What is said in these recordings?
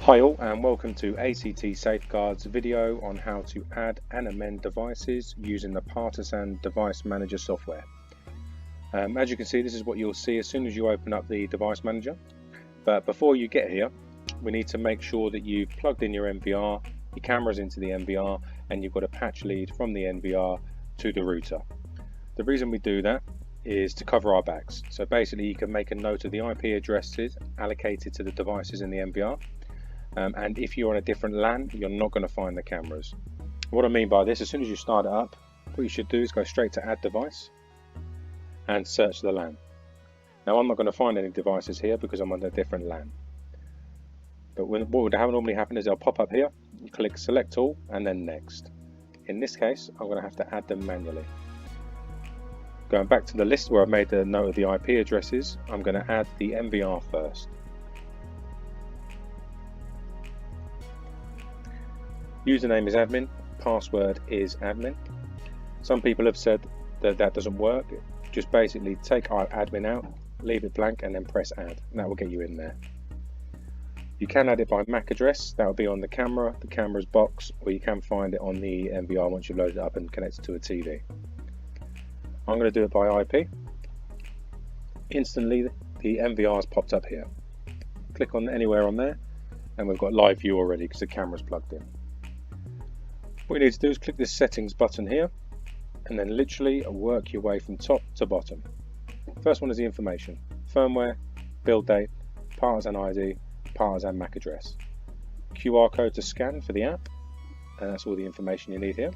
Hi all, and welcome to ACT Safeguard's video on how to add and amend devices using the Partizan device manager software. As you can see, this is what you'll see as soon as you open up the device manager. But before you get here, we need to make sure that you've plugged in your NVR, your camera's into the NVR, and you've got a patch lead from the NVR to the router. The reason we do that is to cover our backs. So basically you can make a note of the IP addresses allocated to the devices in the NVR. And if you're on a different LAN, you're not going to find the cameras. What I mean by this, as soon as you start it up, what you should do is go straight to add device and search the LAN. Now I'm not going to find any devices here because I'm on a different LAN. But what would normally happen is they'll pop up here, you click select all and then next. In this case, I'm going to have to add them manually. Going back to the list where I've made the note of the IP addresses, I'm going to add the NVR first. Username is admin, password is admin. Some people have said that that doesn't work. Just basically take our admin out, leave it blank and then press add, and that will get you in there. You can add it by MAC address, that will be on the camera's box, or you can find it on the NVR once you've loaded it up and connected to a TV. I'm going to do it by IP. Instantly the NVR has popped up here. Click on anywhere on there and we've got live view already because the camera's plugged in. What you need to do is click this settings button here and then literally work your way from top to bottom. First one is the information, firmware, build date, Partizan ID, Partizan MAC address. QR code to scan for the app, and that's all the information you need here.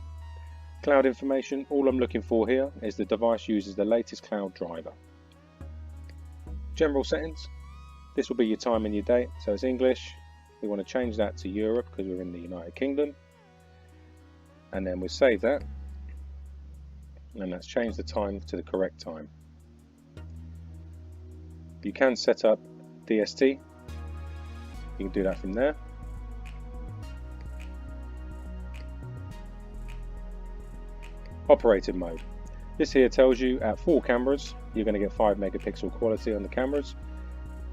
Cloud information, all I'm looking for here is the device uses the latest cloud driver. General settings, this will be your time and your date, so it's English. We want to change that to Europe because we're in the United Kingdom. And then we'll save that, and let's change the time to the correct time. You can set up DST, you can do that from there. Operating mode, this here tells you at 4 cameras you're going to get 5 megapixel quality on the cameras.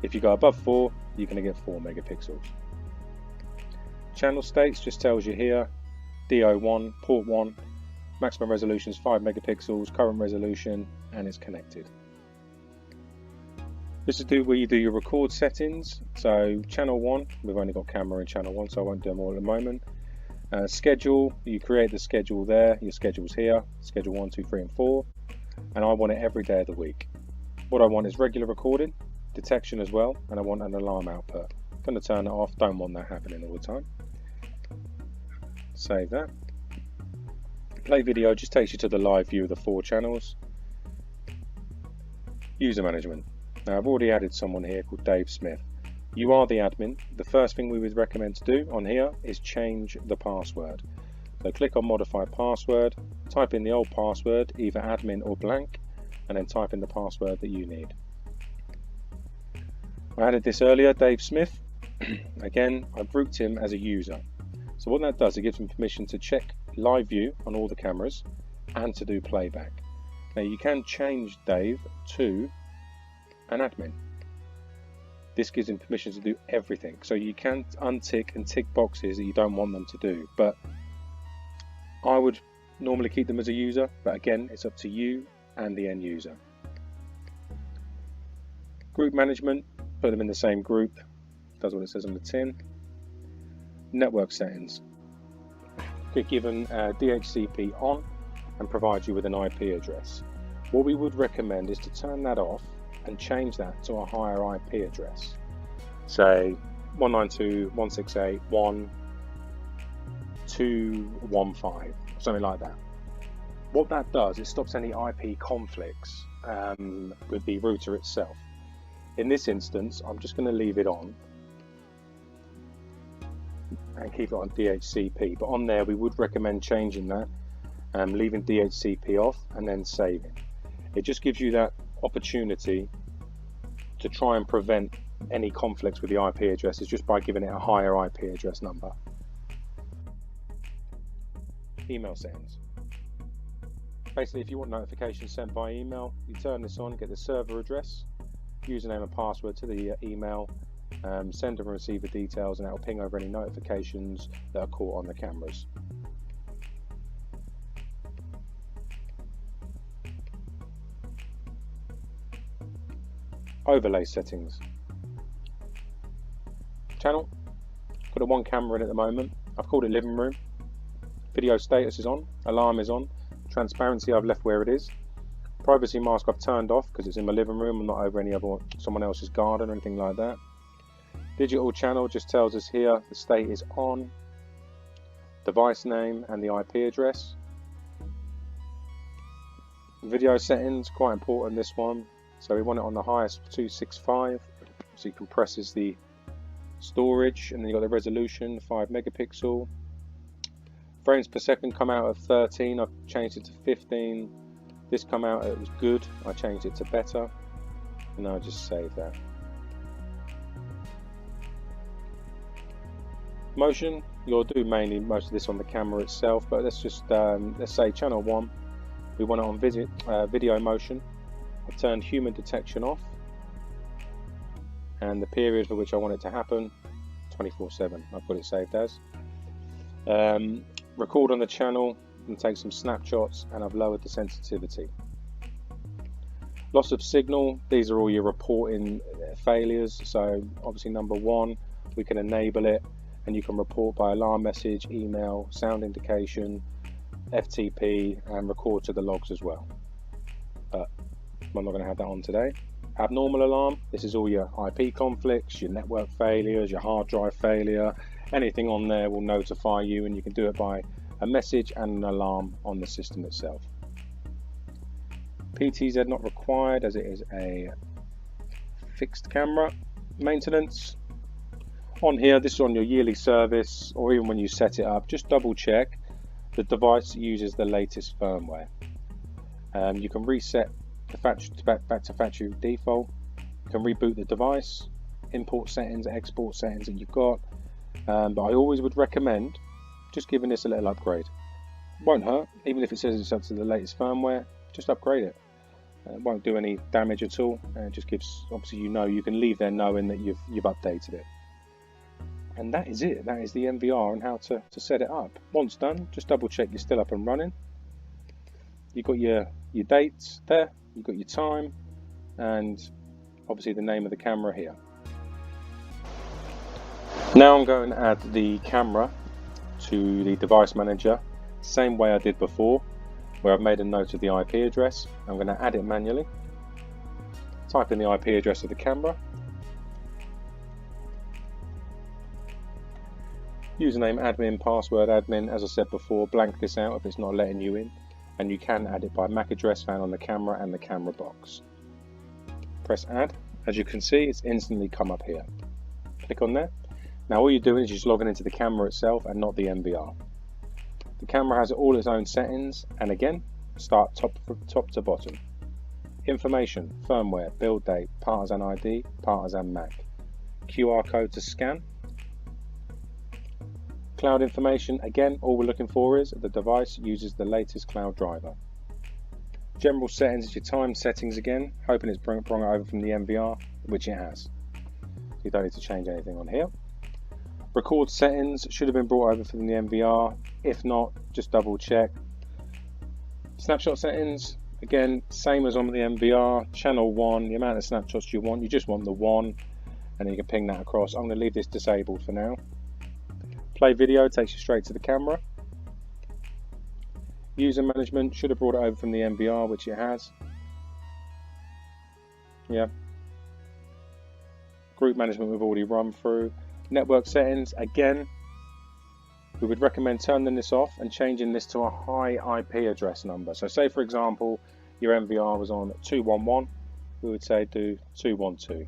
If you go above 4 you're going to get 4 megapixels. Channel states just tells you here DO1, port 1, maximum resolution is 5 megapixels, current resolution, and it's connected. This is where you do your record settings. So channel 1, we've only got camera in channel 1, so I won't do them all at the moment. Schedule, you create the schedule there, your schedule's here, schedule 1, 2, 3 and 4, and I want it every day of the week. What I want is regular recording, detection as well, and I want an alarm output. I'm going to turn it off, don't want that happening all the time. Save that. Play video just takes you to the live view of the 4 channels. User management. Now I've already added someone here called Dave Smith. You are the admin. The first thing we would recommend to do on here is change the password. So click on modify password, type in the old password, either admin or blank, and then type in the password that you need. I added this earlier, Dave Smith. Again, I've grouped him as a user. So what that does, it gives them permission to check live view on all the cameras and to do playback. Now you can change Dave to an admin. This gives them permission to do everything. So you can untick and tick boxes that you don't want them to do. But I would normally keep them as a user, but again, it's up to you and the end user. Group management, put them in the same group. Does what it says on the tin. Network settings. Click given DHCP on and provides you with an IP address. What we would recommend is to turn that off and change that to a higher IP address. Say 192.168.1.215, something like that. What that does, it stops any IP conflicts with the router itself. In this instance, I'm just going to leave it on and keep it on DHCP, but on there we would recommend changing that, leaving DHCP off and then saving. It just gives you that opportunity to try and prevent any conflicts with the IP addresses just by giving it a higher IP address number. Email settings. Basically, if you want notifications sent by email, you turn this on, get the server address, username and password to the email, sender and receiver details, and that will ping over any notifications that are caught on the cameras. Overlay settings. Channel. Got a one camera in at the moment. I've called it living room. Video status is on. Alarm is on. Transparency I've left where it is. Privacy mask I've turned off because it's in my living room. I'm not over someone else's garden or anything like that. Digital channel just tells us here the state is on. Device name and the IP address. Video settings, quite important this one. So we want it on the highest 265, so it compresses the storage, and then you've got the resolution, 5 megapixel. Frames per second come out of 13, I've changed it to 15. This come out, it was good, I changed it to better, and I'll just save that. Motion, you'll do mainly most of this on the camera itself, but let's just, let's say channel 1, we want it on video motion. I've turned human detection off, and the period for which I want it to happen, 24/7. I've got it saved as. Record on the channel and take some snapshots, and I've lowered the sensitivity. Loss of signal, these are all your reporting failures. So obviously number 1, we can enable it, and you can report by alarm message, email, sound indication, FTP, and record to the logs as well. But I'm not going to have that on today. Abnormal alarm, this is all your IP conflicts, your network failures, your hard drive failure, anything on there will notify you, and you can do it by a message and an alarm on the system itself. PTZ not required as it is a fixed camera. Maintenance, on here, this is on your yearly service, or even when you set it up, just double check the device uses the latest firmware. You can reset the back to factory default. You can reboot the device, import settings, export settings that you've got, but I always would recommend just giving this a little upgrade. Won't hurt, even if it says it's up to the latest firmware, just upgrade it. It won't do any damage at all, and it just gives, obviously you can leave there knowing that you've updated it. And that is it, that is the MVR and how to set it up. Once done, just double check you're still up and running. You've got your dates there, you've got your time, and obviously the name of the camera here. Now I'm going to add the camera to the device manager, same way I did before, where I've made a note of the IP address. I'm going to add it manually. Type in the IP address of the camera. Username admin, password admin, as I said before, blank this out if it's not letting you in, and you can add it by MAC address found on the camera and the camera box. Press add. As you can see, it's instantly come up here. Click on there. Now all you're doing is just logging into the camera itself and not the MVR. The camera has all its own settings, and again, start top to bottom. Information, firmware, build date, Partizan ID, Partizan MAC. QR code to scan. Cloud information, again, all we're looking for is the device uses the latest cloud driver. General settings is your time settings again, hoping it's brought it over from the MVR, which it has. So you don't need to change anything on here. Record settings should have been brought over from the MVR, if not, just double check. Snapshot settings, again, same as on the MVR, channel 1, the amount of snapshots you just want the 1, and then you can ping that across. I'm going to leave this disabled for now. Play video takes you straight to the camera. User management should have brought it over from the MVR, which it has. Yeah. Group management we've already run through. Network settings, again, we would recommend turning this off and changing this to a high IP address number. So say for example, your MVR was on 211, we would say do 212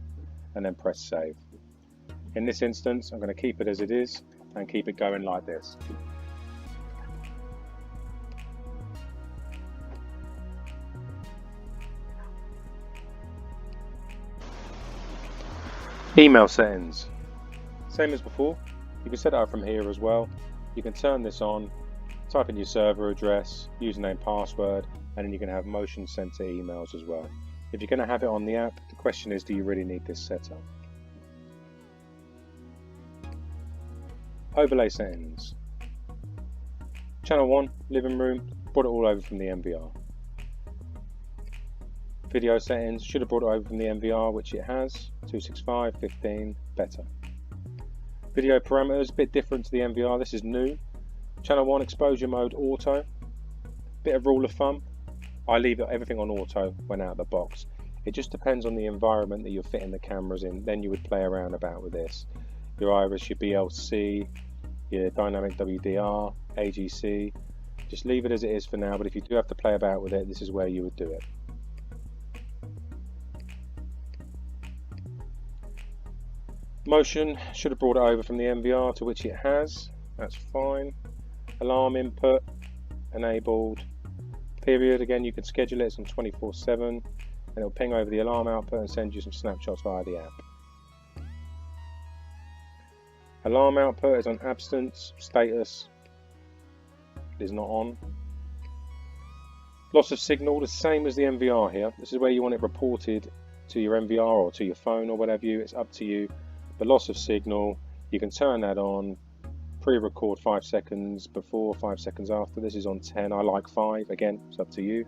and then press save. In this instance, I'm going to keep it as it is and keep it going like this. Email settings, same as before. You can set it up from here as well. You can turn this on, type in your server address, username, password, and then you can have motion sent to emails as well. If you're going to have it on the app, the question is, do you really need this setup? Overlay settings. Channel 1, living room, brought it all over from the MVR. Video settings, should have brought it over from the MVR, which it has. 265, 15, better. Video parameters, a bit different to the MVR, this is new. Channel 1, exposure mode, auto. Bit of rule of thumb, I leave everything on auto when out of the box. It just depends on the environment that you're fitting the cameras in, then you would play around about with this. Your iris, your BLC, your dynamic WDR, AGC, just leave it as it is for now, but if you do have to play about with it, this is where you would do it. Motion, should have brought it over from the MVR, to which it has, that's fine. Alarm input, enabled. Period, again you can schedule it, it's on 24/7, and it'll ping over the alarm output and send you some snapshots via the app. Alarm output is on absence, status is not on. Loss of signal, the same as the MVR here. This is where you want it reported to your MVR or to your phone or whatever it's up to you. The loss of signal, you can turn that on, pre-record 5 seconds before, 5 seconds after. This is on 10, I like 5, again, it's up to you.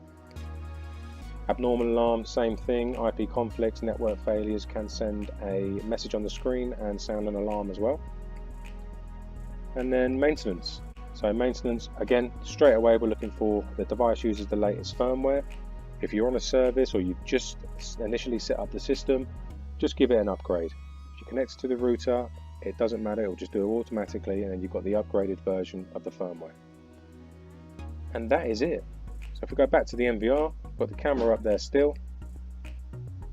Abnormal alarm, same thing, IP conflicts, network failures can send a message on the screen and sound an alarm as well. And then maintenance. So maintenance, again, straight away we're looking for the device uses the latest firmware. If you're on a service or you've just initially set up the system, just give it an upgrade. If you connect to the router, it doesn't matter, it will just do it automatically, and then you've got the upgraded version of the firmware. And that is it. So if we go back to the MVR, got the camera up there still,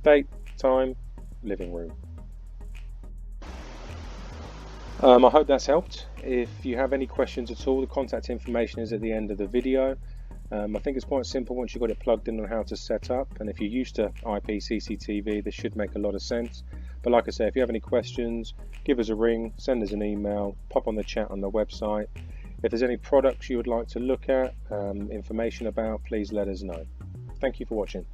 date, time, living room. I hope that's helped. If you have any questions at all, the contact information is at the end of the video. I think it's quite simple once you've got it plugged in on how to set up, and if you're used to IP CCTV, this should make a lot of sense. But like I say, if you have any questions, give us a ring, send us an email, pop on the chat on the website. If there's any products you would like to look at, information about, please let us know. Thank you for watching.